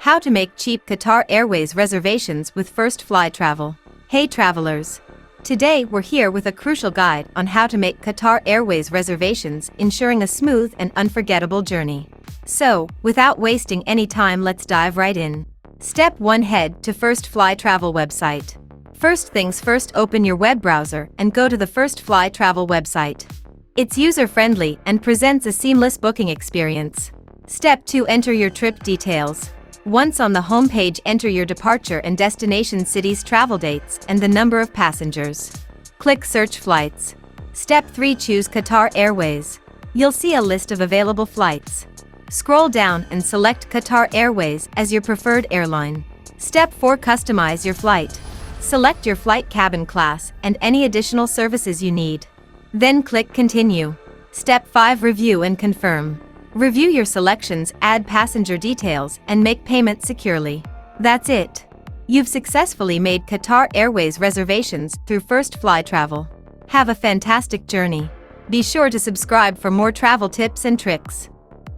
How to make cheap Qatar Airways reservations with first fly travel. Hey travelers! Today we're here with a crucial guide on how to make Qatar Airways reservations, ensuring a smooth and unforgettable journey. So, without wasting any time, let's dive right in. Step 1. Head to First Fly Travel website. First things first, open your web browser and go to the First Fly Travel website. It's user-friendly and presents a seamless booking experience. Step 2. Enter your trip details. Once on the home page, enter your departure and destination cities, travel dates, and the number of passengers. Click Search Flights. Step 3. Choose Qatar Airways. You'll see a list of available flights. Scroll down and select Qatar Airways as your preferred airline. Step 4. Customize your flight. Select your flight cabin class and any additional services you need. Then click Continue. Step 5. Review and confirm. Review your selections, add passenger details, and make payment securely. That's it. You've successfully made Qatar Airways reservations through First Fly Travel. Have a fantastic journey. Be sure to subscribe for more travel tips and tricks.